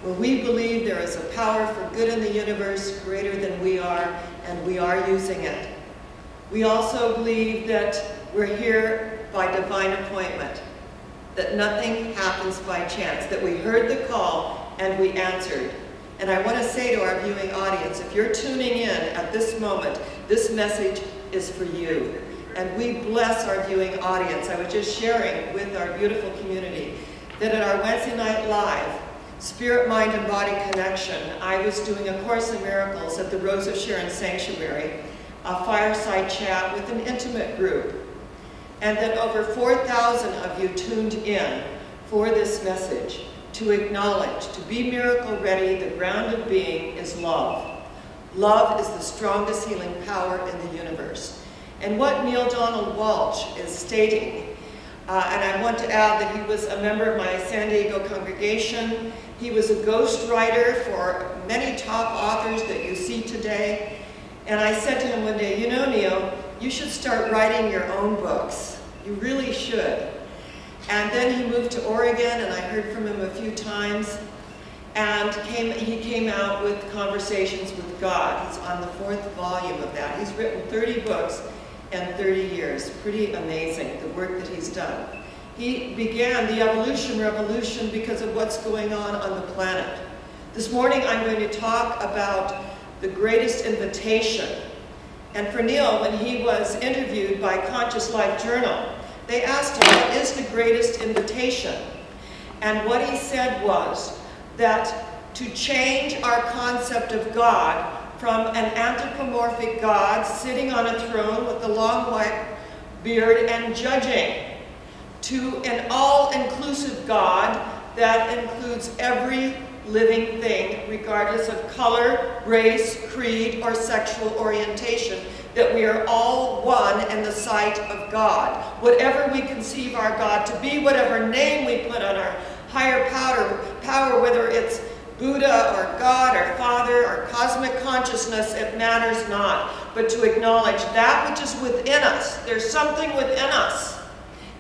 where we believe there is a power for good in the universe greater than we are, and we are using it. We also believe that we're here by divine appointment, that nothing happens by chance, that we heard the call and we answered. And I want to say to our viewing audience, if you're tuning in at this moment, this message is for you. And we bless our viewing audience. I was just sharing with our beautiful community that at our Wednesday Night Live, Spirit, Mind, and Body Connection, I was doing A Course in Miracles at the Rose of Sharon Sanctuary, a fireside chat with an intimate group. And that over 4,000 of you tuned in for this message to acknowledge, to be miracle ready, the ground of being is love. Love is the strongest healing power in the universe. And what Neale Donald Walsch is stating, and I want to add that he was a member of my San Diego congregation. He was a ghostwriter for many top authors that you see today. And I said to him one day, you know, Neale, you should start writing your own books. You really should. And then he moved to Oregon, and I heard from him a few times. And he came out with Conversations with God. He's on the 4th volume of that. He's written 30 books in 30 years. Pretty amazing, the work that he's done. He began the evolution revolution because of what's going on the planet. This morning I'm going to talk about the greatest invitation. And for Neale, when he was interviewed by Conscious Life Journal, they asked him, what is the greatest invitation? And what he said was that to change our concept of God from an anthropomorphic God sitting on a throne with a long white beard and judging, to an all-inclusive God that includes every living thing, regardless of color, race, creed, or sexual orientation, that we are all one in the sight of God. Whatever we conceive our God to be, whatever name we put on our higher power, whether it's Buddha or God or Father or cosmic consciousness, it matters not. But to acknowledge that which is within us. There's something within us.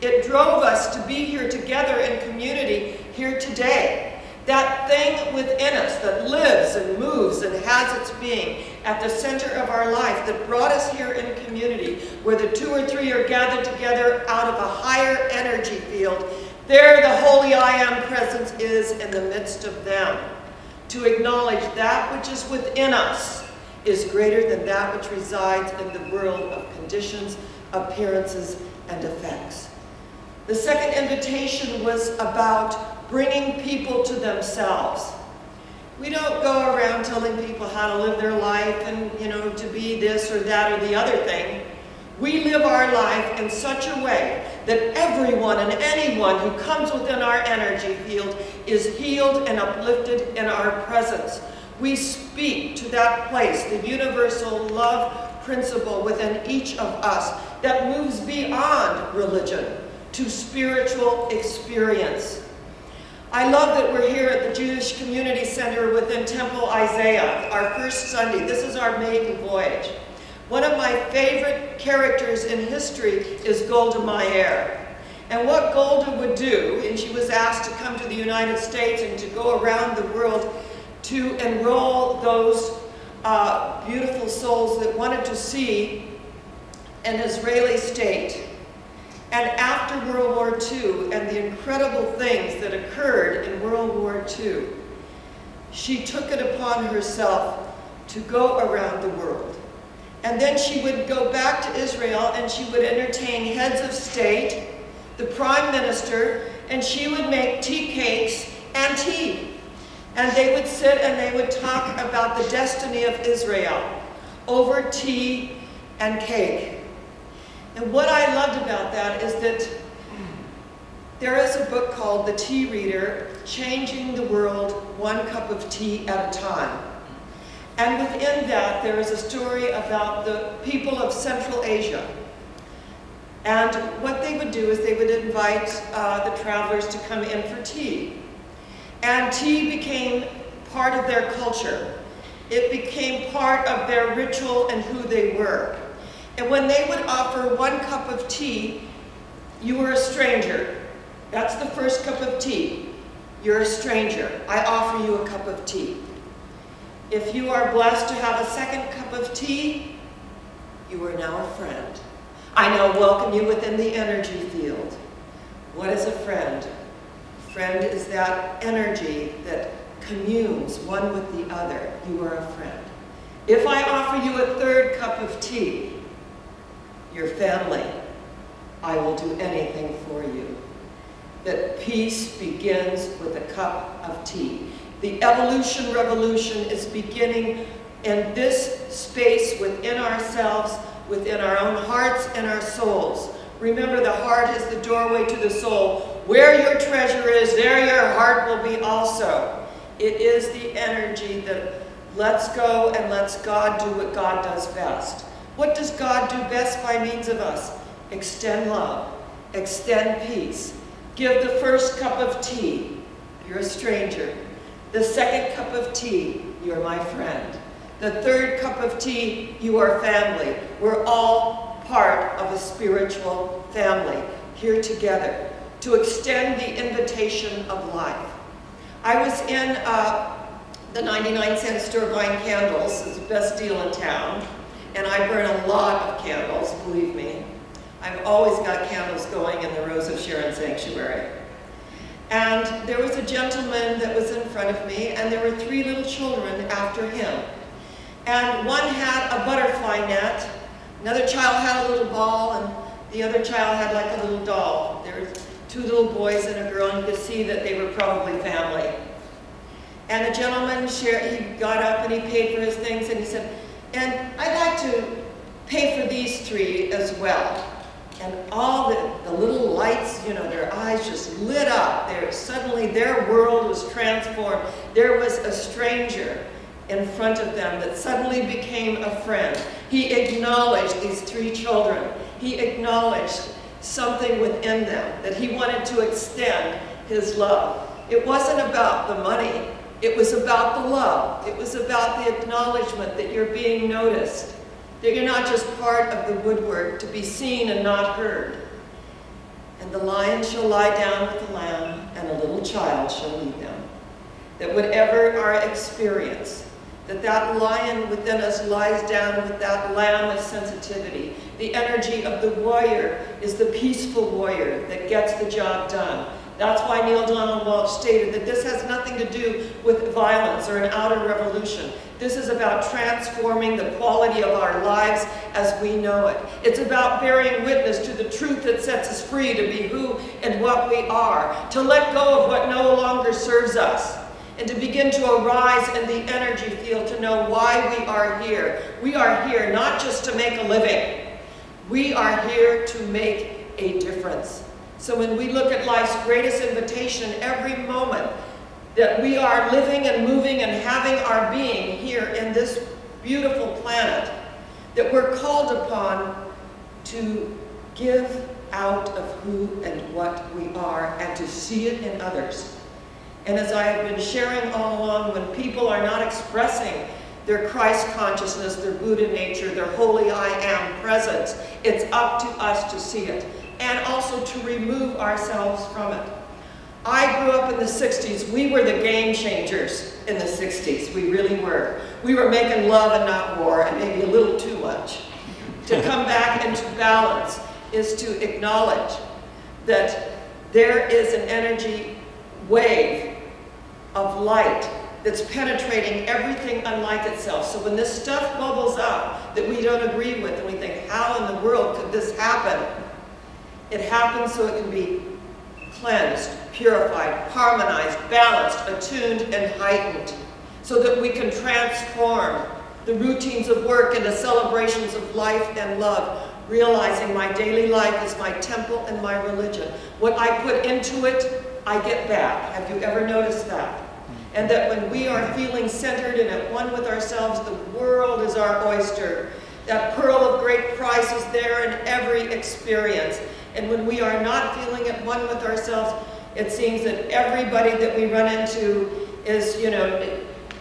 It drove us to be here together in community here today. That thing within us that lives and moves and has its being at the center of our life that brought us here in community, where the 2 or 3 are gathered together out of a higher energy field, there the Holy I Am presence is in the midst of them. To acknowledge that which is within us is greater than that which resides in the world of conditions, appearances, and effects. The second invitation was about bringing people to themselves. We don't go around telling people how to live their life and, to be this or that or the other thing. We live our life in such a way that everyone and anyone who comes within our energy field is healed and uplifted in our presence. We speak to that place, the universal love principle within each of us that moves beyond religion to spiritual experience. I love that we're here at the Jewish Community Center within Temple Isaiah, our first Sunday. This is our maiden voyage. One of my favorite characters in history is Golda Meir. And what Golda would do, and she was asked to come to the United States and to go around the world to enroll those beautiful souls that wanted to see an Israeli state. And after World War II and the incredible things that occurred in World War II, she took it upon herself to go around the world. And then she would go back to Israel and she would entertain heads of state, the prime minister, and she would make tea cakes and tea. And they would sit and they would talk about the destiny of Israel over tea and cake. And what I loved about that is that there is a book called The Tea Reader, Changing the World One Cup of Tea at a Time. And within that, there is a story about the people of Central Asia. And what they would do is they would invite the travelers to come in for tea. And tea became part of their culture. It became part of their ritual and who they were. And when they would offer 1 cup of tea, you were a stranger. That's the first cup of tea. You're a stranger. I offer you a cup of tea. If you are blessed to have a second cup of tea, you are now a friend. I now welcome you within the energy field. What is a friend? A friend is that energy that communes one with the other. You are a friend. If I offer you a third cup of tea, your family, I will do anything for you. That peace begins with a cup of tea. The evolution revolution is beginning in this space within ourselves, within our own hearts and our souls. Remember, the heart is the doorway to the soul. Where your treasure is, there your heart will be also. It is the energy that lets go and lets God do what God does best. What does God do best by means of us? Extend love, extend peace. Give the first cup of tea, you're a stranger. The second cup of tea, you're my friend. The third cup of tea, you are family. We're all part of a spiritual family, here together, to extend the invitation of life. I was in the 99-cent store buying candles. It's the best deal in town. And I burn a lot of candles, believe me. I've always got candles going in the Rose of Sharon Sanctuary. And there was a gentleman that was in front of me, and there were 3 little children after him. And one had a butterfly net, another child had a little ball, and the other child had like a little doll. There were 2 little boys and a girl, and you could see that they were probably family. And the gentleman he got up and he paid for his things, and he said, and I'd like to pay for these 3 as well. And all the little lights, you know, their eyes just lit up. Suddenly their world was transformed. There was a stranger in front of them that suddenly became a friend. He acknowledged these 3 children. He acknowledged something within them, that he wanted to extend his love. It wasn't about the money. It was about the love. It was about the acknowledgement that you're being noticed, that you're not just part of the woodwork to be seen and not heard. And the lion shall lie down with the lamb, and a little child shall lead them. That whatever our experience, that lion within us lies down with that lamb of sensitivity. The energy of the warrior is the peaceful warrior that gets the job done. That's why Neale Donald Walsch stated that this has nothing to do with violence or an outer revolution. This is about transforming the quality of our lives as we know it. It's about bearing witness to the truth that sets us free to be who and what we are, to let go of what no longer serves us, and to begin to arise in the energy field to know why we are here. We are here not just to make a living. We are here to make a difference. So when we look at life's greatest invitation, every moment that we are living and moving and having our being here in this beautiful planet, that we're called upon to give out of who and what we are and to see it in others. And as I have been sharing all along, when people are not expressing their Christ consciousness, their Buddha nature, their holy I am presence, it's up to us to see it, and also to remove ourselves from it. I grew up in the 60s. We were the game changers in the 60s. We really were. We were making love and not war, and maybe a little too much. To come back into balance is to acknowledge that there is an energy wave of light that's penetrating everything unlike itself. So when this stuff bubbles up that we don't agree with, and we think, how in the world could this happen? It happens so it can be cleansed, purified, harmonized, balanced, attuned, and heightened, so that we can transform the routines of work into celebrations of life and love, realizing my daily life is my temple and my religion. What I put into it, I get back. Have you ever noticed that? And that when we are feeling centered and at one with ourselves, the world is our oyster. That pearl of great price is there in every experience. And when we are not feeling at one with ourselves, it seems that everybody that we run into is, you know,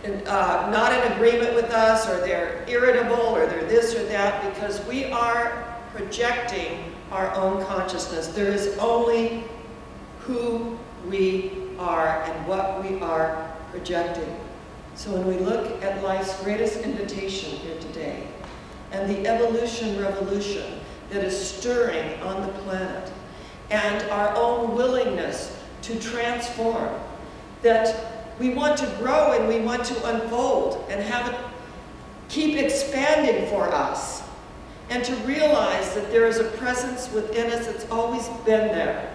not in agreement with us, or they're irritable, or they're this or that, because we are projecting our own consciousness. There is only who we are and what we are projecting. So when we look at life's greatest invitation here today, and the evolution revolution that is stirring on the planet, and our own willingness to transform, that we want to grow and we want to unfold and have it keep expanding for us, and to realize that there is a presence within us that's always been there.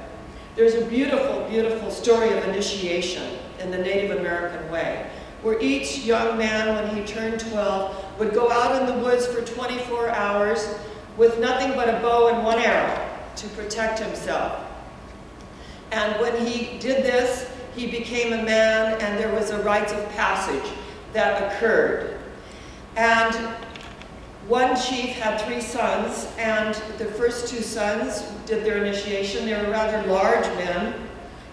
There's a beautiful, beautiful story of initiation in the Native American way, where each young man, when he turned 12, would go out in the woods for 24 hours with nothing but a bow and one arrow to protect himself. And when he did this, he became a man, and there was a rites of passage that occurred. And one chief had 3 sons, and the first 2 sons did their initiation. They were rather large men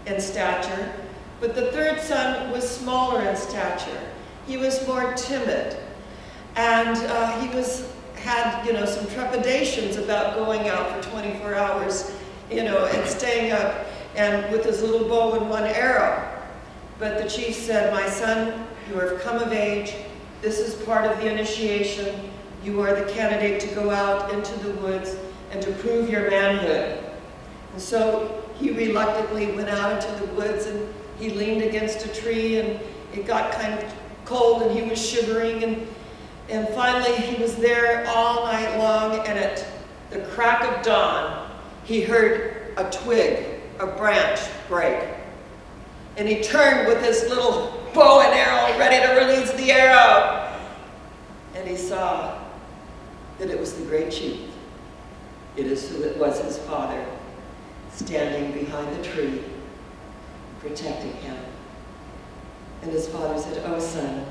in stature, but the 3rd son was smaller in stature. He was more timid, and he had some trepidations about going out for 24 hours, and staying up, and with his little bow and one arrow. But the chief said, "My son, you have come of age. This is part of the initiation. You are the candidate to go out into the woods and to prove your manhood." And so he reluctantly went out into the woods, and he leaned against a tree, and it got kind of cold, and he was shivering, and finally he was there all night long, and at the crack of dawn, he heard a twig, a branch break. And he turned with his little bow and arrow, ready to release the arrow. And he saw that it was the great chief. It was his father, standing behind the tree, protecting him. And his father said, "Oh, son,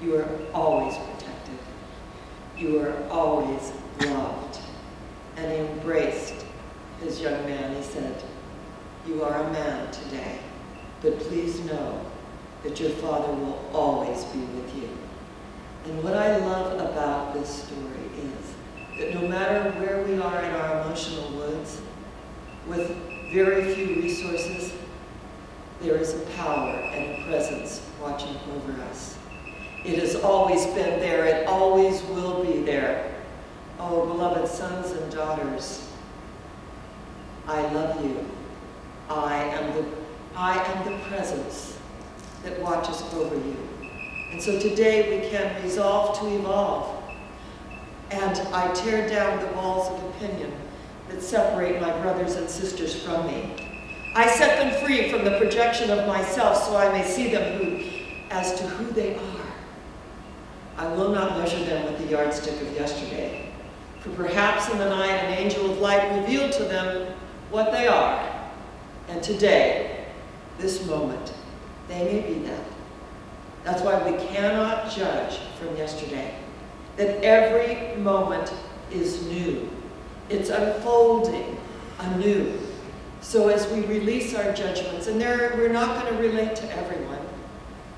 you are always protected. You are always loved." And he embraced his young man. He said, "You are a man today, but please know that your father will always be with you." And what I love about this story is that no matter where we are in our emotional woods, with very few resources, there is a power and a presence watching over us. It has always been there. It always will be there. Oh, beloved sons and daughters, I love you. I am the presence that watches over you. And so today we can resolve to evolve. And I tear down the walls of opinion that separate my brothers and sisters from me. I set them free from the projection of myself so I may see them as to who they are. I will not measure them with the yardstick of yesterday. For perhaps in the night an angel of light revealed to them what they are. And today, this moment, they may be that. That's why we cannot judge from yesterday. That every moment is new. It's unfolding anew. So as we release our judgments, and we're not going to relate to everyone,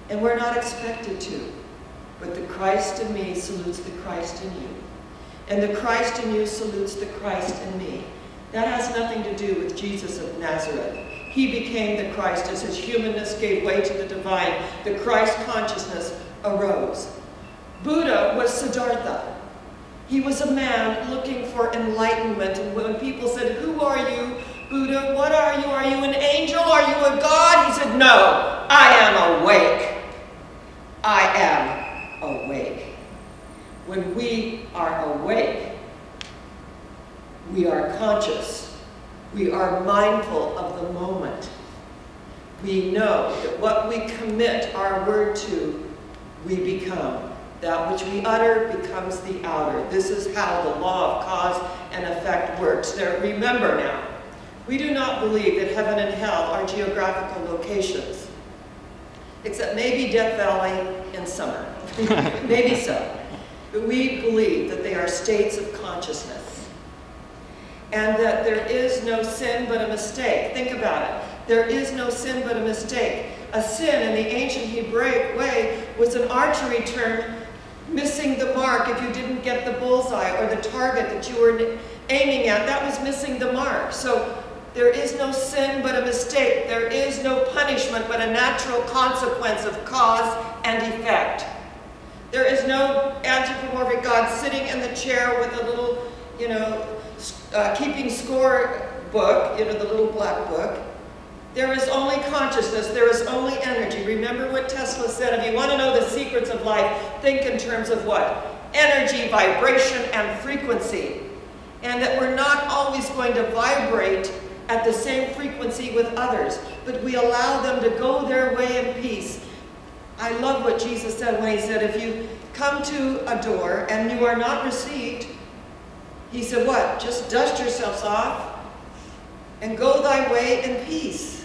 and we're not expected to, but the Christ in me salutes the Christ in you. And the Christ in you salutes the Christ in me. That has nothing to do with Jesus of Nazareth. He became the Christ as his humanness gave way to the divine. The Christ consciousness arose. Buddha was Siddhartha. He was a man looking for enlightenment. And when people said, "Who are you, Buddha? What are you? Are you an angel? Are you a god?" He said, "No, I am awake. I am awake." When we are awake, we are conscious. We are mindful of the moment. We know that what we commit our word to, we become. That which we utter becomes the outer. This is how the law of cause and effect works. Now, remember now, we do not believe that heaven and hell are geographical locations, except maybe Death Valley in summer. Maybe so. But we believe that they are states of consciousness. And that there is no sin but a mistake. Think about it. There is no sin but a mistake. A sin in the ancient Hebraic way was an archery term, missing the mark if you didn't get the bullseye or the target that you were aiming at. That was missing the mark. So There is no sin but a mistake. There is no punishment but a natural consequence of cause and effect. There is no anthropomorphic God sitting in the chair with a little, keeping score book, the little black book. There is only consciousness. There is only energy. Remember what Tesla said, if you want to know the secrets of life, think in terms of what? Energy, vibration, and frequency. And that we're not always going to vibrate at the same frequency with others, but we allow them to go their way in peace. I love what Jesus said when he said, if you come to a door and you are not received, he said what? Just dust yourselves off and go thy way in peace.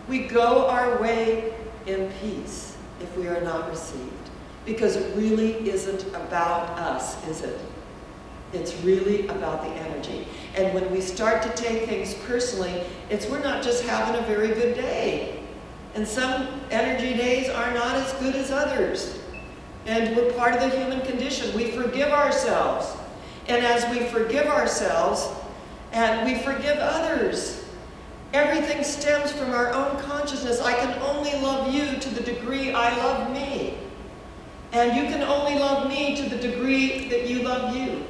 We go our way in peace if we are not received, because it really isn't about us, is it? It's really about the energy. And when we start to take things personally, we're not just having a very good day. And some energy days are not as good as others. And we're part of the human condition. We forgive ourselves. And as we forgive ourselves, and we forgive others, everything stems from our own consciousness. I can only love you to the degree I love me. And you can only love me to the degree that you love you.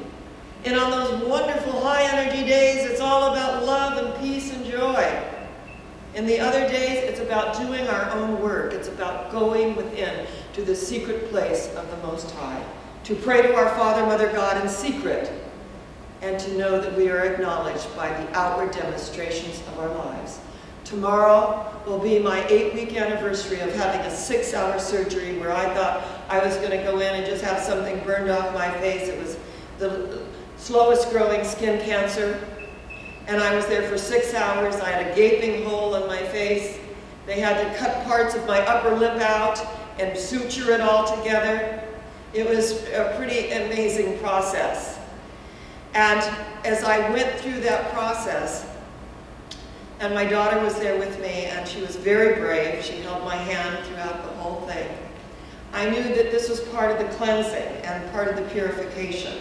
And on those wonderful high energy days, it's all about love and peace and joy. In the other days, it's about doing our own work. It's about going within to the secret place of the Most High, to pray to our Father, Mother, God in secret, and to know that we are acknowledged by the outward demonstrations of our lives. Tomorrow will be my 8-week anniversary of having a 6-hour surgery where I thought I was going to go in and just have something burned off my face. It was the slowest growing skin cancer, and I was there for 6 hours. I had a gaping hole in my face. They had to cut parts of my upper lip out and suture it all together. It was a pretty amazing process. And as I went through that process, and my daughter was there with me, and she was very brave. She held my hand throughout the whole thing. I knew that this was part of the cleansing and part of the purification.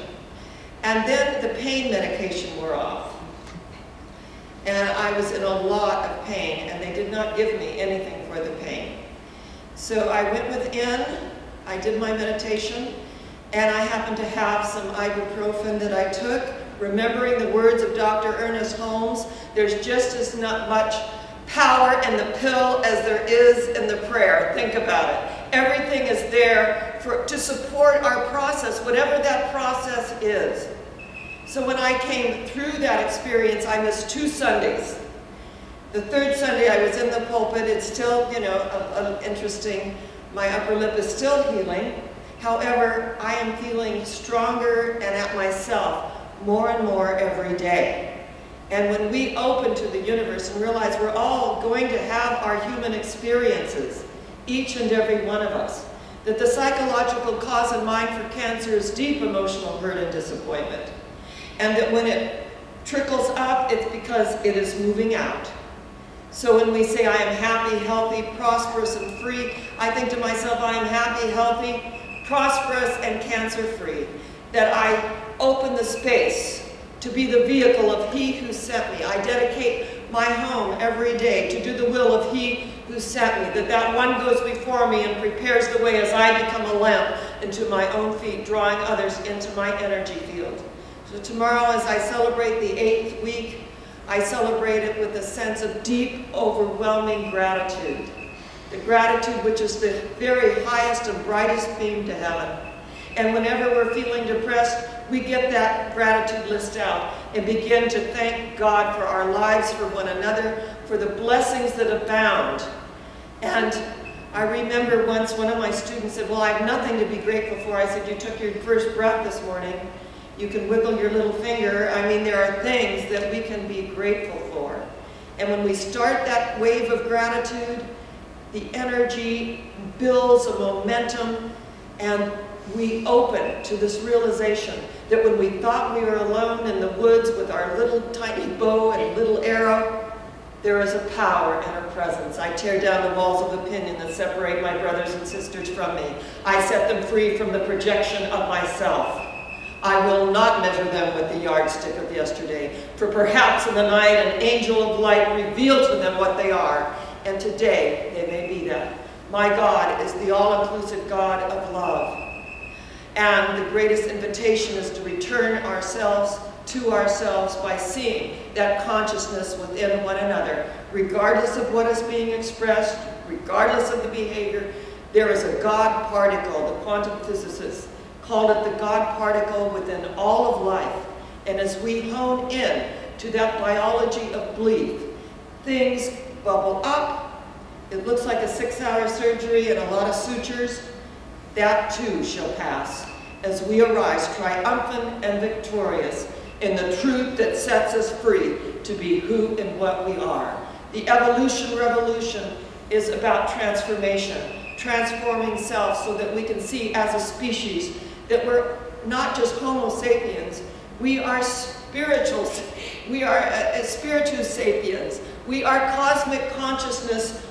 And then the pain medication wore off. And I was in a lot of pain, and they did not give me anything for the pain. So I went within, I did my meditation, and I happened to have some ibuprofen that I took, remembering the words of Dr. Ernest Holmes, there's just as much power in the pill as there is in the prayer. Think about it. Everything is there to support our process, whatever that process is. So when I came through that experience, I missed 2 Sundays. The 3rd Sunday I was in the pulpit. It's still, interesting. My upper lip is still healing. However, I am feeling stronger and at myself more and more every day. And when we open to the universe and realize we're all going to have our human experiences, each and every one of us, that the psychological cause in mind for cancer is deep emotional hurt and disappointment. And that when it trickles up, it's because it is moving out. So when we say, I am happy, healthy, prosperous, and free, I think to myself, I am happy, healthy, prosperous, and cancer-free. That I open the space to be the vehicle of He who sent me. I dedicate my home every day to do the will of He who sent me. That one goes before me and prepares the way as I become a lamp unto my own feet, drawing others into my energy field. So tomorrow, as I celebrate the 8th week, I celebrate it with a sense of deep, overwhelming gratitude. The gratitude which is the very highest and brightest beam to heaven. And whenever we're feeling depressed, we get that gratitude list out and begin to thank God for our lives, for one another, for the blessings that abound. And I remember once one of my students said, well, I have nothing to be grateful for. I said, you took your first breath this morning. You can wiggle your little finger. I mean, there are things that we can be grateful for. And when we start that wave of gratitude, the energy builds a momentum, and we open to this realization that when we thought we were alone in the woods with our little tiny bow and little arrow, there is a power in our presence. I tear down the walls of opinion that separate my brothers and sisters from me. I set them free from the projection of myself. I will not measure them with the yardstick of yesterday, for perhaps in the night an angel of light revealed to them what they are, and today they may be that. My God is the all-inclusive God of love. And the greatest invitation is to return ourselves to ourselves by seeing that consciousness within one another. Regardless of what is being expressed, regardless of the behavior, there is a God particle. The quantum physicists called it the God particle within all of life. And as we hone in to that biology of belief, things bubble up. It looks like a 6-hour surgery and a lot of sutures. That too shall pass as we arise triumphant and victorious in the truth that sets us free to be who and what we are. The evolution revolution is about transformation, transforming self so that we can see as a species that we're not just Homo sapiens, we are spirituals. We are spiritus sapiens. We are cosmic consciousness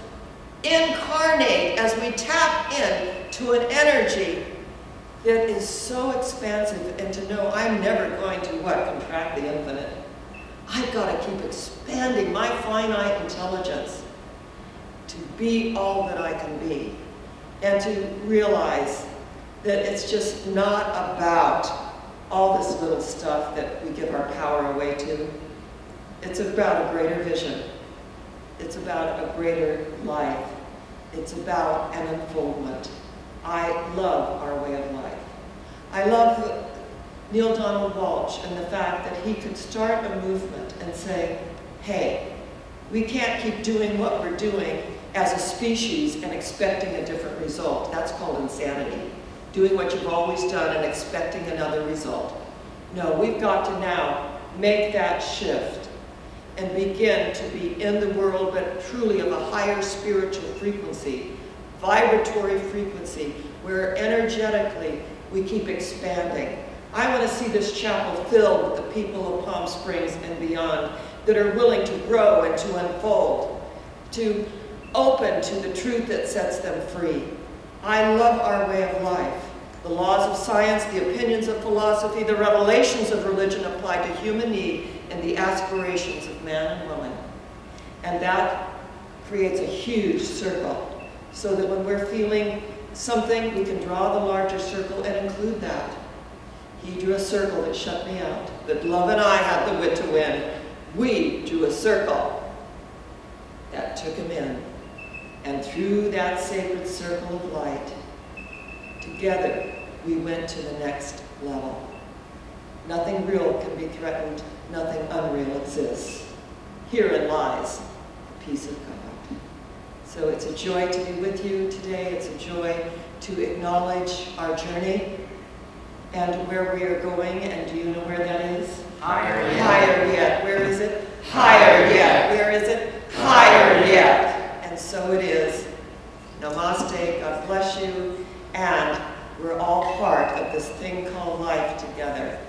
incarnate as we tap in to an energy that is so expansive, and to know I'm never going to, contract the infinite. I've got to keep expanding my finite intelligence to be all that I can be, and to realize that it's just not about all this little stuff that we give our power away to. It's about a greater vision. It's about a greater life. It's about an unfoldment. I love our way of life. I love Neil Donald Walsh and the fact that he could start a movement and say, hey, we can't keep doing what we're doing as a species and expecting a different result. That's called insanity. Doing what you've always done and expecting another result. No, we've got to now make that shift and begin to be in the world, but truly of a higher spiritual frequency, vibratory frequency, where energetically we keep expanding. I want to see this chapel filled with the people of Palm Springs and beyond that are willing to grow and to unfold, to open to the truth that sets them free. I love our way of life. The laws of science, the opinions of philosophy, the revelations of religion apply to human need and the aspirations of man and woman. And that creates a huge circle, so that when we're feeling something, we can draw the larger circle and include that. He drew a circle that shut me out, but love and I had the wit to win. We drew a circle that took him in. And through that sacred circle of light, together we went to the next level. Nothing real can be threatened, nothing unreal exists. Herein lies the peace of God. So it's a joy to be with you today. It's a joy to acknowledge our journey and where we are going. And do you know where that is? Higher yet. Higher yet. Where is it? Higher yet. Where is it? Higher yet. And so it is. Namaste. God bless you. And we're all part of this thing called life together.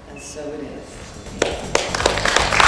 And so it is.